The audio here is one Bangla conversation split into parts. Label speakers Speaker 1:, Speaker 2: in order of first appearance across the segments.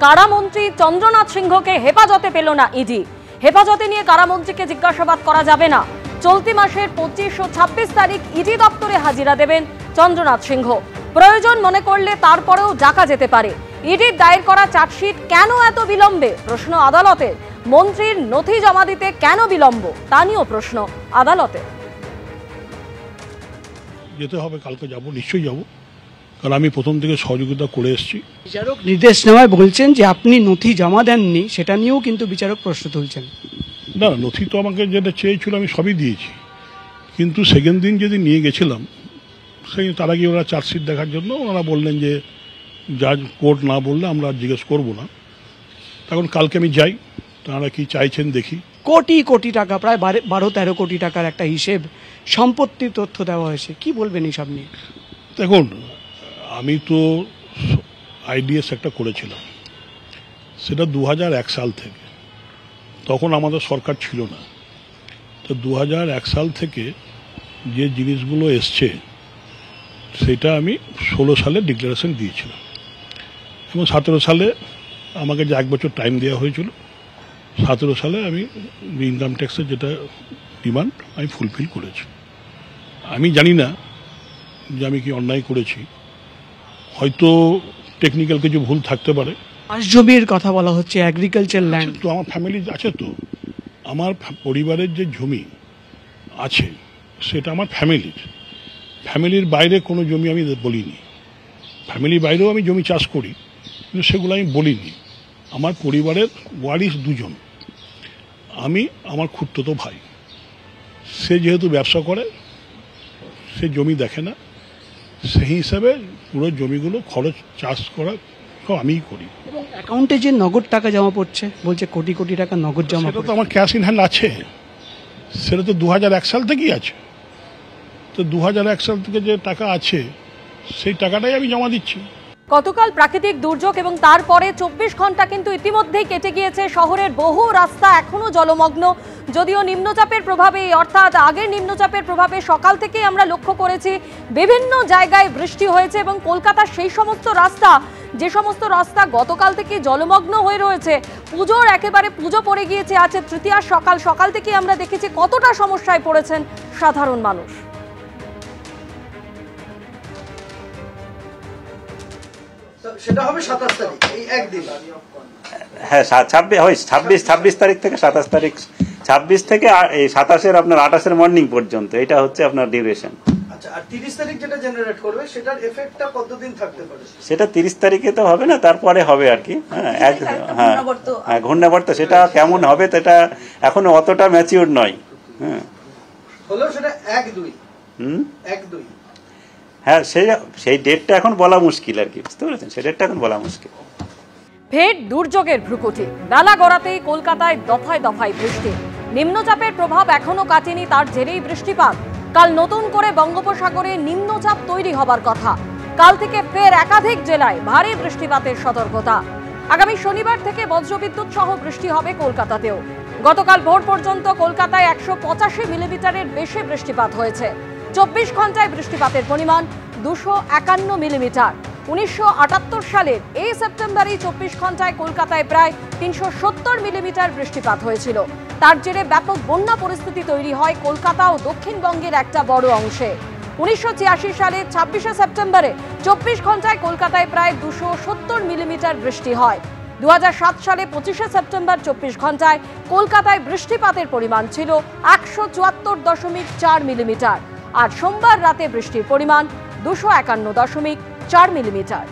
Speaker 1: কারামন্ত্রী চন্দ্রনাথ সিংহকে হেফাজতে পেল না ইডি। হেফাজতে নিয়ে কারামন্ত্রীকে জিজ্ঞাসাবাদ করা যাবে না। চলতি মাসের 25 ও 26 তারিখ ইডি দপ্তরে হাজিরা দেবেন চন্দ্রনাথ সিংহ। প্রয়োজন মনে করলে তারপরেও ডাকা যেতে পারে। ইডির দায়ের করা চার্জশিট কেন এত বিলম্বে? প্রশ্ন আদালতের। মন্ত্রীর নথি জমা দিতে কেন বিলম্ব তা নিয়েও প্রশ্ন আদালতে।
Speaker 2: যেতে হবে, কালকে যাব, নিশ্চয়ই যাব, কারণ আমি প্রথম থেকে সহযোগিতা করে এসেছি।
Speaker 3: বিচারক নির্দেশনামায় বলছেন যে আপনি নথি জমা দেননি, সেটা নিয়েও কিন্তু বিচারক প্রশ্ন তুলছেন।
Speaker 2: না, নথি তো আমাকে যেটা চেয়েছিল আমি সবই দিয়েছি, কিন্তু সেকেন্ড দিন যেদিন নিয়ে গেছিলাম সেই তার আগে ওরা চার্জশিট দেখার জন্য ওনারা বললেন যে জাজ কোর্ট না বললে আমরা জিজ্ঞেস করবো না। তখন কালকে আমি যাই, তারা কি চাইছেন দেখি।
Speaker 3: কোটি কোটি টাকা, প্রায় 12-13 কোটি টাকার একটা হিসেব, সম্পত্তির তথ্য দেওয়া হয়েছে, কি বলবেন এইসব নিয়ে?
Speaker 2: দেখুন, আমি তো আইডিএস একটা করেছিলাম, সেটা 2001 সাল থেকে, তখন আমাদের সরকার ছিল না। তো 2001 সাল থেকে যে জিনিসগুলো এসছে সেটা আমি 16 সালে ডিক্লারেশন দিয়েছিলাম, এবং 17 সালে আমাকে যে 1 বছর টাইম দেওয়া হয়েছিল, 17 সালে আমি ইনকাম ট্যাক্সের যেটা ডিমান্ড আমি ফুলফিল করেছি। আমি জানি না যে আমি কি অন্যায় করেছি, হয়তো টেকনিক্যাল কিছু ভুল থাকতে পারে।
Speaker 3: জমির কথা বলা হচ্ছে, এগ্রিকালচার ল্যান্ড
Speaker 2: তো আমার ফ্যামিলি আছে, তো আমার পরিবারের যে জমি আছে সেটা আমার ফ্যামিলির বাইরে কোনো জমি আমি বলিনি। ফ্যামিলির বাইরেও আমি জমি চাষ করি, কিন্তু সেগুলো আমি বলিনি। আমার পরিবারের ওয়ারিশ 2 জন, আমি আমার খুড়তুতো ভাই। সে যেহেতু ব্যবসা করে, সে জমি দেখে না, সেই হিসাবে পুরো জমিগুলো খরচ চাষ করা সব আমিই করি।
Speaker 3: এবং অ্যাকাউন্টে যে নগদ টাকা জমা পড়ছে, বলছে কোটি কোটি টাকা নগদ জমা,
Speaker 2: সেটা তো আমার ক্যাশ ইন হ্যান্ড আছে, সেটা তো 2001 সাল থেকেই আছে। তো 2001 সাল থেকে যে টাকা আছে সেই টাকাটাই আমি জমা দিচ্ছি।
Speaker 1: গতকাল প্রাকৃতিক দুর্যোগ এবং তারপরে 24 ঘন্টা কিন্তু ইতিমধ্যেই কেটে গিয়েছে। শহরের বহু রাস্তা এখনো জলমগ্ন, যদিও নিম্নচাপের প্রভাবে, অর্থাৎ আগের নিম্নচাপের প্রভাবে সকাল থেকেই আমরা লক্ষ্য করেছি বিভিন্ন জায়গায় বৃষ্টি হয়েছে, এবং কলকাতার সেই সমস্ত রাস্তা, যে সমস্ত রাস্তা গতকাল থেকে জলমগ্ন হয়ে রয়েছে, পুজোর একেবারে পুজো পড়ে গিয়েছে, আছে তৃতীয়ার সকাল থেকেই আমরা দেখেছি কতটা সমস্যায় পড়েছেন সাধারণ মানুষ।
Speaker 4: সেটা হবে 27 তারিখ, এই একদিন।
Speaker 5: হ্যাঁ, 26 তারিখ থেকে 27 তারিখ, 26 থেকে এই 27-এর আপনার 28-এর মর্নিং পর্যন্ত, এটা হচ্ছে আপনার ডিউরেশন।
Speaker 4: আচ্ছা, আর 30 তারিখ যেটা জেনারেট করবে সেটার এফেক্টটা কতদিন থাকতে পারে?
Speaker 5: সেটা 30 তারিখে তো হবে না, তারপরে হবে আর কি। হ্যাঁ, ঘূর্ণাবর্ত সেটা কেমন হবে সেটা এখনো অতটা ম্যাচিউর নয়। হ্যাঁ,
Speaker 4: হলেও সেটা 1-2।
Speaker 5: হ্যাঁ, সেই ডেটটা এখন বলা মুশকিল আর কি, বুঝতে পেরেছেন? সেই ডেটটা এখন বলা মুশকিল।
Speaker 1: ফের দুর্যোগের ভ্রুকুটি। বেলা গড়াতেই কলকাতায় দফায় দফায় বৃষ্টি। নিম্নচাপের প্রভাব এখনো কাটেনি, তার জেরেই বৃষ্টিপাত। কাল নতুন করে বঙ্গোপসাগরে নিম্নচাপ তৈরি হবার কথা। কাল থেকে ফের একাধিক জেলায় ভারী বৃষ্টিপাতের সতর্কতা। আগামী শনিবার থেকে বজ্রবিদ্যুৎ সহ বৃষ্টি হবে কলকাতাতেও। গতকাল ভোর পর্যন্ত কলকাতায় 185 মিলিমিটারের বেশি বৃষ্টিপাত হয়েছে। 24 ঘন্টায় বৃষ্টিপাতের পরিমাণ 251 মিলিমিটার। 1978 সালের এই সেপ্টেম্বরেই 24 ঘন্টায় কলকাতায় প্রায় 370 মিলিমিটার বৃষ্টিপাত হয়েছিল। তার জেরে ব্যাপক বন্যা পরিস্থিতি তৈরি হয় কলকাতা ও দক্ষিণবঙ্গের একটা বড় অংশে। 1986 সালে 26শে সেপ্টেম্বরে 24 ঘন্টায় কলকাতায় প্রায় 270 মিলিমিটার বৃষ্টি হয়। 2007 সালে 25শে সেপ্টেম্বর 24 ঘন্টায় কলকাতায় বৃষ্টিপাতের পরিমাণ ছিল 174.4 মিলিমিটার। আর সোমবার রাতে বৃষ্টির পরিমাণ 251.4 মিলিমিটার।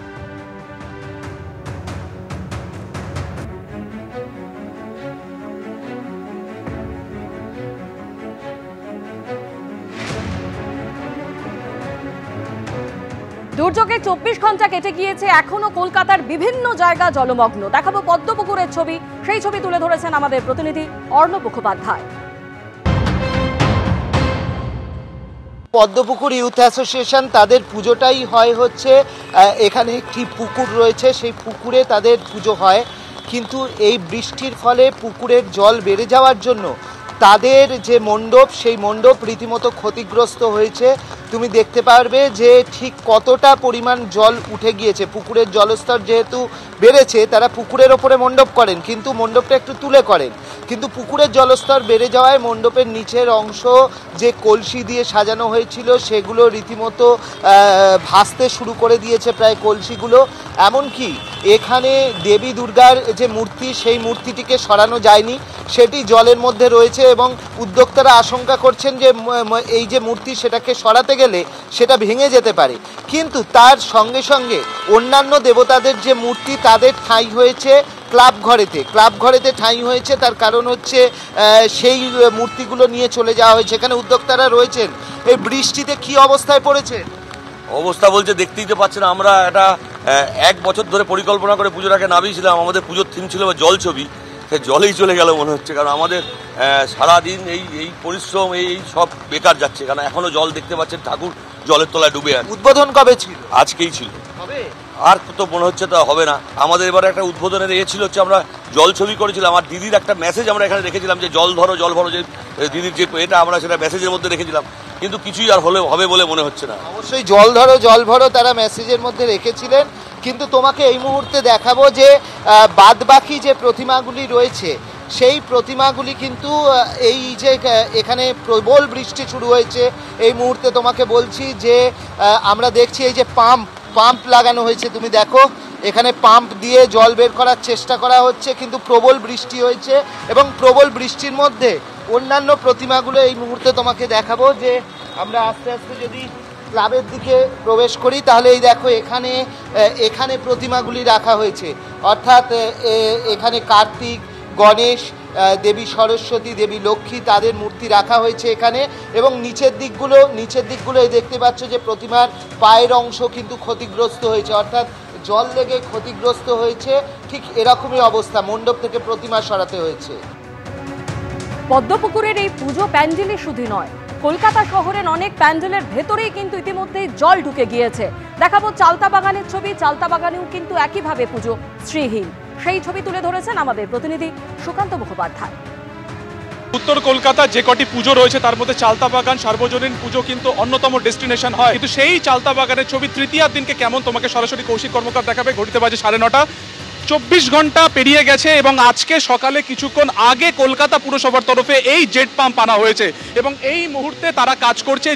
Speaker 1: দুর্যোগে 24 ঘন্টা কেটে গিয়েছে, এখনো কলকাতার বিভিন্ন জায়গা জলমগ্ন। দেখাবো পদ্মপুকুরের ছবি, সেই ছবি তুলে ধরেছেন আমাদের প্রতিনিধি অর্ণব মুখোপাধ্যায়।
Speaker 6: পদ্মপুকুর ইউথ অ্যাসোসিয়েশন, তাদের পুজোটাই হয় হচ্ছে এখানে একটি পুকুর রয়েছে, সেই পুকুরে তাদের পুজো হয়। কিন্তু এই বৃষ্টির ফলে পুকুরের জল বেড়ে যাওয়ার জন্য তাদের যে মণ্ডপ, সেই মণ্ডপ রীতিমতো ক্ষতিগ্রস্ত হয়েছে। তুমি দেখতে পারবে যে ঠিক কতটা পরিমাণ জল উঠে গিয়েছে। পুকুরের জলস্তর যেহেতু বেড়েছে, তারা পুকুরের ওপরে মণ্ডপ করেন, কিন্তু মণ্ডপটা একটু তুলে করেন, কিন্তু পুকুরের জলস্তর বেড়ে যাওয়ায় মণ্ডপের নিচের অংশ যে কলসি দিয়ে সাজানো হয়েছিল সেগুলো রীতিমতো ভাসতে শুরু করে দিয়েছে প্রায় কলসিগুলো। এমনকি এখানে দেবী দুর্গার যে মূর্তি, সেই মূর্তিটিকে সরানো যায়নি, সেটি জলের মধ্যে রয়েছে এবং উদ্যোক্তারা আশঙ্কা করছেন যে এই যে মূর্তি সেটাকে সরাতে গেলে সেটা ভেঙে যেতে পারে। কিন্তু তার সঙ্গে সঙ্গে অন্যান্য দেবতাদের যে মূর্তি তাদের ঠাঁই হয়েছে ক্লাব ঘরেতে ঠাঁই হয়েছে। তার কারণ হচ্ছে সেই মূর্তিগুলো নিয়ে চলে যাওয়া হয়েছে। এখানে উদ্যোক্তারা রয়েছেন। এই বৃষ্টিতে কি অবস্থায় পড়েছে?
Speaker 7: অবস্থা বলছে দেখতেই তো পাচ্ছেন। আমরা একটা 1 বছর ধরে পরিকল্পনা করে পুজোটাকে নামিয়েছিলাম। আমাদের পুজোর থিম ছিল জল ছবি, সে জলেই চলে গেল মনে হচ্ছে। কারণ আমাদের সারাদিন এই পরিশ্রম এই সব বেকার যাচ্ছে, কারণ এখনো জল দেখতে পাচ্ছেন, ঠাকুর জলের তলায় ডুবে আছে।
Speaker 6: উদ্বোধন কবে ছিল?
Speaker 7: আজকেই ছিল। আর তো মনে হচ্ছে তা হবে না। আমাদের এবারে একটা উদ্বোধনের ছিল হচ্ছে আমরা জল ছবি করেছিলাম। আমার দিদির একটা মেসেজ আমরা এখানে রেখেছিলাম যে জল ভরো যে দিদির যে এটা আমরা সেটা মেসেজের মধ্যে রেখেছিলাম, কিন্তু কিছুই আর হবে বলে মনে হচ্ছে না।
Speaker 6: অবশ্যই জল ভরো তারা মেসেজের মধ্যে রেখেছিলেন, কিন্তু তোমাকে এই মুহূর্তে দেখাবো যে বাদবাকি যে প্রতিমাগুলি রয়েছে সেই প্রতিমাগুলি কিন্তু এই যে এখানে প্রবল বৃষ্টি শুরু হয়েছে এই মুহূর্তে তোমাকে বলছি যে আমরা দেখছি এই যে পাম্প লাগানো হয়েছে। তুমি দেখো এখানে পাম্প দিয়ে জল বের করার চেষ্টা করা হচ্ছে, কিন্তু প্রবল বৃষ্টি হয়েছে এবং প্রবল বৃষ্টির মধ্যে অন্যান্য প্রতিমাগুলো এই মুহূর্তে তোমাকে দেখাবো যে আমরা আস্তে আস্তে যদি ক্লাবের দিকে প্রবেশ করি তাহলে এই দেখো এখানে প্রতিমাগুলি রাখা হয়েছে। অর্থাৎ এখানে কার্তিক, গণেশ, দেবী সরস্বতী, দেবী লক্ষ্মী তাদের মূর্তি রাখা হয়েছে এখানে। এবং নিচের দিকগুলো এই দেখতে পাচ্ছ যে প্রতিমার পায়ের অংশ কিন্তু ক্ষতিগ্রস্ত হয়েছে, অর্থাৎ জল লেগে ক্ষতিগ্রস্ত হয়েছে। ঠিক এরকমই অবস্থা, মণ্ডপ থেকে প্রতিমা সরাতে হয়েছে।
Speaker 1: পদ্মপুকুরের এই পুজো প্যান্ডেলই শুধু নয়, কলকাতা শহরের অনেক প্যান্ডেলের ভেতরেই কিন্তু ইতিমধ্যেই জল ঢুকে গিয়েছে। দেখাবো চালতা বাগানের ছবি। চালতা বাগানেও কিন্তু একইভাবে পুজো শ্রীহীন। সেই ছবি তুলে ধরেছেন আমাদের প্রতিনিধি সুকান্ত মুখোপাধ্যায়।
Speaker 8: উত্তর কলকাতা যে কটি পুজো রয়েছে তার মধ্যে চালতা বাগান সার্বজনীন পুজো কিন্তু অন্যতম ডেস্টিনেশন হয়, কিন্তু সেই চালতা বাগানের ছবি তৃতীয়ার দিনকে কেমন তোমাকে সরাসরি কৌশিক কর্মকার দেখাবে। ঘড়িতে বাজে 9:30, 24 ঘন্টা পেরিয়ে গেছে এবং আজকে সকালে কিছুক্ষণ আগে কলকাতা পুরসভার তরফে এই জেট পাম্প আনা হয়েছে এবং এই মুহূর্তে তারা কাজ করছে,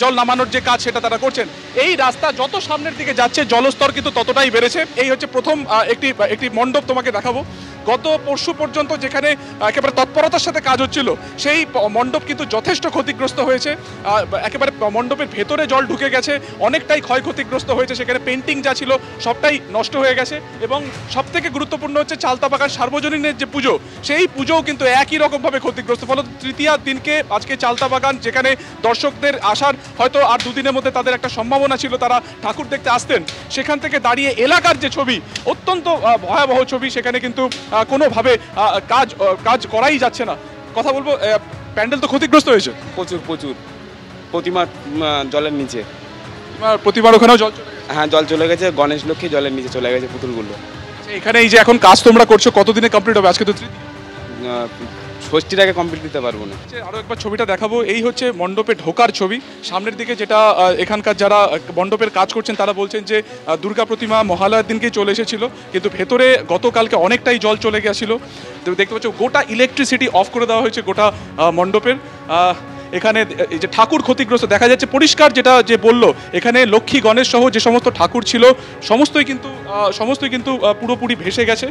Speaker 8: জল নামানোর যে কাজ সেটা তারা করছেন। এই রাস্তা যত সামনের দিকে যাচ্ছে জলস্তর কিন্তু ততটাই বেড়েছে। এই হচ্ছে প্রথম একটি মণ্ডপ তোমাকে দেখাবো। গত পরশু পর্যন্ত যেখানে একেবারে তৎপরতার সাথে কাজ হচ্ছিল সেই মণ্ডপ কিন্তু যথেষ্ট ক্ষতিগ্রস্ত হয়েছে। একেবারে মণ্ডপের ভেতরে জল ঢুকে গেছে, অনেকটাই ক্ষয়ক্ষতিগ্রস্ত হয়েছে। সেখানে পেন্টিং যা ছিল সবটাই নষ্ট হয়ে গেছে এবং সবথেকে গুরুত্বপূর্ণ হচ্ছে চালতা বাগান সার্বজনীনের যে পুজো, সেই পুজোও কিন্তু একই রকমভাবে ক্ষতিগ্রস্ত। ফলে তৃতীয়ার দিনকে আজকে চালতা বাগান, যেখানে দর্শকদের আসার হয়তো আর দুদিনের মধ্যে তাদের একটা সম্ভাবনা ছিল, তারা ঠাকুর দেখতে আসতেন, সেখান থেকে দাঁড়িয়ে এলাকার যে ছবি, অত্যন্ত ভয়াবহ ছবি, সেখানে কিন্তু কোনোভাবে কাজ করাই যাচ্ছে না। কথা বলবো, প্যান্ডেল তো ক্ষতিগ্রস্ত হয়েছে
Speaker 9: প্রচুর। প্রতিমা জলের নিচে,
Speaker 8: প্রতিমার ওখানেও জল,
Speaker 9: হ্যাঁ জল চলে গেছে। গণেশ লক্ষ্মী জলের নিচে চলে গেছে পুতুলগুলো।
Speaker 8: এখানে এই যে এখন কাজ তোমরা করছো, কতদিনে কমপ্লিট হবে? আজকে তো
Speaker 9: ষষ্ঠীর আগে কমপ্লিট দিতে পারবো না।
Speaker 8: আরো একবার ছবিটা দেখাবো। এই হচ্ছে মণ্ডপে ঢোকার ছবি। সামনের দিকে যেটা এখানকার যারা মণ্ডপের কাজ করছেন তারা বলছেন যে দুর্গা প্রতিমা মহালয়ার দিনকেই চলে এসেছিল, কিন্তু ভেতরে গতকালকে অনেকটাই জল চলে গেছিল। দেখতে পাচ্ছ গোটা ইলেকট্রিসিটি অফ করে দেওয়া হয়েছে গোটা মণ্ডপের। এখানে এই যে ঠাকুর ক্ষতিগ্রস্ত দেখা যাচ্ছে পরিষ্কার, যেটা যে বললো এখানে লক্ষ্মী গণেশ সহ যে সমস্ত ঠাকুর ছিল সমস্তই কিন্তু পুরোপুরি ভেসে গেছে,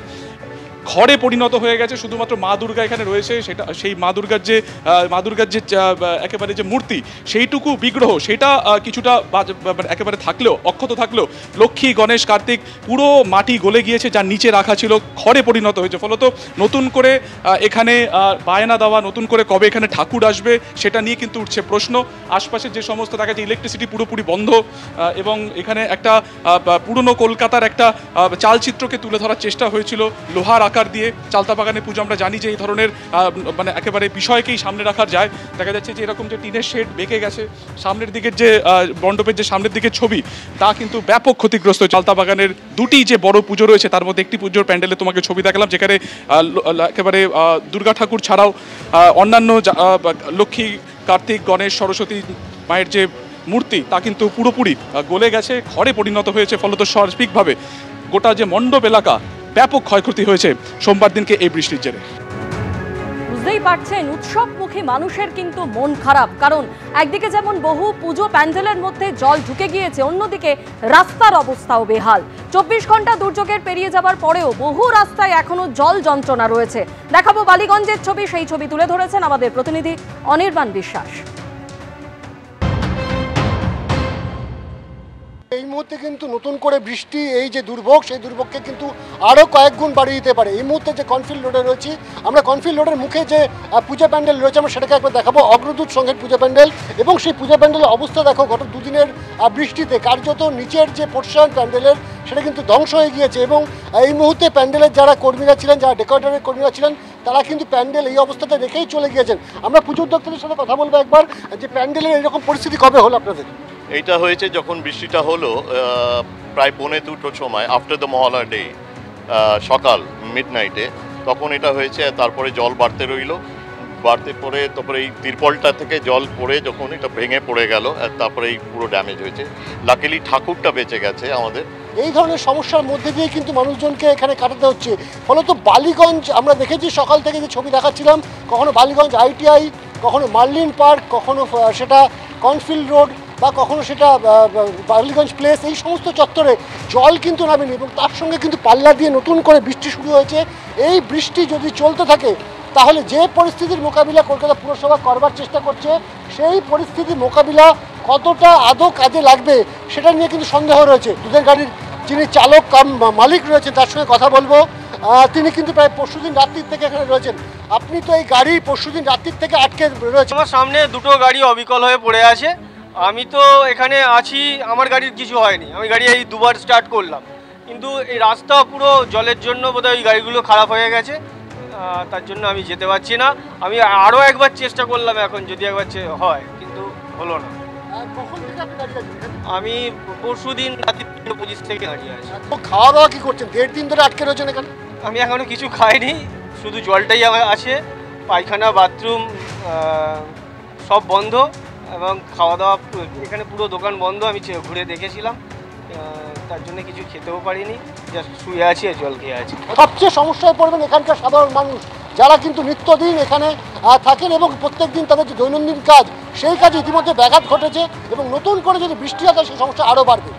Speaker 8: ঘরে পরিণত হয়ে গেছে। শুধুমাত্র মা দুর্গা এখানে রয়েছে, সেটা সেই মা দুর্গার যে একেবারে যে মূর্তি, সেইটুকু বিগ্রহ সেটা কিছুটা একেবারে থাকলেও অক্ষত থাকলেও লক্ষ্মী গণেশ কার্তিক পুরো মাটি গলে গিয়েছে, যার নিচে রাখা ছিল ঘরে পরিণত হয়েছে। ফলত নতুন করে এখানে বায়না দেওয়া, নতুন করে কবে এখানে ঠাকুর আসবে সেটা নিয়ে কিন্তু উঠছে প্রশ্ন। আশপাশের যে সমস্ত দেখা যাচ্ছে ইলেকট্রিসিটি পুরোপুরি বন্ধ এবং এখানে একটা পুরনো কলকাতার একটা চালচিত্রকে তুলে ধরার চেষ্টা হয়েছিল লোহার আকার দিয়ে। চালতা বাগানের পুজো আমরা জানি যে এই ধরনের মানে একেবারে বিষয়কেই সামনে রাখা যায়। দেখা যাচ্ছে যে এরকম যে টিনের শেড বেঁকে গেছে, সামনের দিকের যে মণ্ডপের যে সামনের দিকের ছবি তা কিন্তু ব্যাপক ক্ষতিগ্রস্ত। চালতা বাগানের দুটি যে বড় পুজো রয়েছে তার মধ্যে একটি পুজোর প্যান্ডেলে তোমাকে ছবি দেখালাম, যেখানে একেবারে দুর্গা ঠাকুর ছাড়াও অন্যান্য লক্ষ্মী কার্তিক, গণেশ, সরস্বতী মায়ের যে মূর্তি তা কিন্তু পুরোপুরি গলে গেছে, খড়ে পরিণত হয়েছে। ফলত সার্বিকভাবে গোটা যে মণ্ডপ এলাকা ব্যাপক ক্ষয়ক্ষতি হয়েছে সোমবার দিনকে এই বৃষ্টির জেরে।
Speaker 1: বুঝতেই পারছেন উৎসবমুখী মানুষের কিন্তু মন খারাপ, কারণ একদিকে যেমন বহু পুজো প্যান্ডেলের মধ্যে জল ঢুকে গিয়েছে, অন্যদিকে রাস্তার অবস্থাও বেহাল। 24 ঘন্টা দুর্যোগের পেরিয়ে যাবার পরেও বহু রাস্তায় এখনো জল যন্ত্রণা রয়েছে। দেখাবো বালিগঞ্জের ছবি, সেই ছবি তুলে ধরেছেন আমাদের প্রতিনিধি অনির্বাণ বিশ্বাস।
Speaker 10: এই মুহূর্তে কিন্তু নতুন করে বৃষ্টি, এই যে দুর্ভোগ, সেই দুর্ভোগকে কিন্তু আরও কয়েক গুণ বাড়িয়ে দিতে পারে। এই মুহূর্তে যে কনফিল্ড রোডে রয়েছি আমরা, কনফিল্ড রোডের মুখে যে পূজা প্যান্ডেল রয়েছে আমরা সেটাকে একবার দেখাবো। অগ্রদূত সংঘের পূজা প্যান্ডেল, এবং সেই পূজা প্যান্ডেলের অবস্থা দেখো, গত দুদিনের বৃষ্টিতে কার্যত নিচের যে পোর্শন প্যান্ডেলের সেটা কিন্তু ধ্বংস হয়ে গিয়েছে। এবং এই মুহূর্তে প্যান্ডেলের যারা কর্মীরা ছিলেন, যারা ডেকোরেটরের কর্মীরা ছিলেন, তারা কিন্তু প্যান্ডেল এই অবস্থাতে রেখেই চলে গিয়েছেন। আমরা পুজো উদ্যোক্তাদের সাথে কথা বলবো একবার, যে প্যান্ডেলের এরকম পরিস্থিতি কবে হলো আপনাদের?
Speaker 11: এইটা হয়েছে যখন বৃষ্টিটা হলো প্রায় 1:45 সময়, আফটার দ্য মহালয়া ডে, সকাল মিডনাইটে, তখন এটা হয়েছে। তারপরে জল বাড়তে রইল, বাড়তে পরে তারপরে এই তিরপলটা থেকে জল পড়ে যখন এটা ভেঙে পড়ে গেল, তারপরে এই পুরো ড্যামেজ হয়েছে। লাকিলি ঠাকুরটা বেঁচে গেছে আমাদের।
Speaker 10: এই ধরনের সমস্যার মধ্যে দিয়ে কিন্তু মানুষজনকে এখানে কাটাতে হচ্ছে। ফলত বালিগঞ্জ আমরা দেখেছি সকাল থেকে যে ছবি দেখাচ্ছিলাম, কখনো বালিগঞ্জ ITI, কখনো মার্লিন পার্ক, কখনো সেটা কনফিল্ড রোড, বা কখনো সেটা বালিগঞ্জ প্লেস, এই সমস্ত চত্বরে জল কিন্তু নামেনি। এবং তার সঙ্গে কিন্তু পাল্লা দিয়ে নতুন করে বৃষ্টি শুরু হয়েছে। এই বৃষ্টি যদি চলতে থাকে তাহলে যে পরিস্থিতির মোকাবিলা কলকাতা পুরসভা করবার চেষ্টা করছে, সেই পরিস্থিতির মোকাবিলা কতটা আদৌ কাজে লাগবে সেটা নিয়ে কিন্তু সন্দেহ রয়েছে। দুধের গাড়ির যিনি চালক কাম মালিক রয়েছেন তার সঙ্গে কথা বলবো। তিনি কিন্তু প্রায় পরশুদিন রাত্রির থেকে এখানে রয়েছেন। আপনি তো এই গাড়ি পরশুদিন রাত্রির থেকে আটকে রয়েছে।
Speaker 12: আমার সামনে দুটো গাড়ি অবিকল হয়ে পড়ে আছে। আমি তো এখানে আছি, আমার গাড়ির কিছু হয়নি। আমি গাড়ি এই দুবার স্টার্ট করলাম, কিন্তু এই রাস্তা পুরো জলের জন্য বোধহয় ওই গাড়িগুলো খারাপ হয়ে গেছে, তার জন্য আমি যেতে পারছি না। আমি আরও একবার চেষ্টা করলাম এখন, যদি একবার হয়, কিন্তু হলো না। আমি পরশুদিন রাত্রি 3:25 থেকে দাঁড়িয়ে আছি।
Speaker 10: খাওয়া দাওয়া কি করছেন? 1.5 দিন ধরে আটকে রয়েছেন এখানে?
Speaker 12: আমি এখনো কিছু খাইনি, শুধু জলটাই আমার আছে। পায়খানা, বাথরুম সব বন্ধ, এবং খাওয়া দাওয়া এখানে পুরো দোকান বন্ধ। আমি ঘুরে দেখেছিলাম, তার জন্য কিছু খেতেও পারিনি, জাস্ট শুয়ে আছি আর জল খেয়ে আছি।
Speaker 10: সবচেয়ে সমস্যায় পড়বেন এখানকার সাধারণ মানুষ, যারা কিন্তু নিত্যদিন এখানে থাকেন এবং প্রত্যেক দিন তাদের যে দৈনন্দিন কাজ, সেই কাজে ইতিমধ্যে ব্যাঘাত ঘটেছে। এবং নতুন করে যদি বৃষ্টি হয় সেই সমস্যা আরও বাড়বে।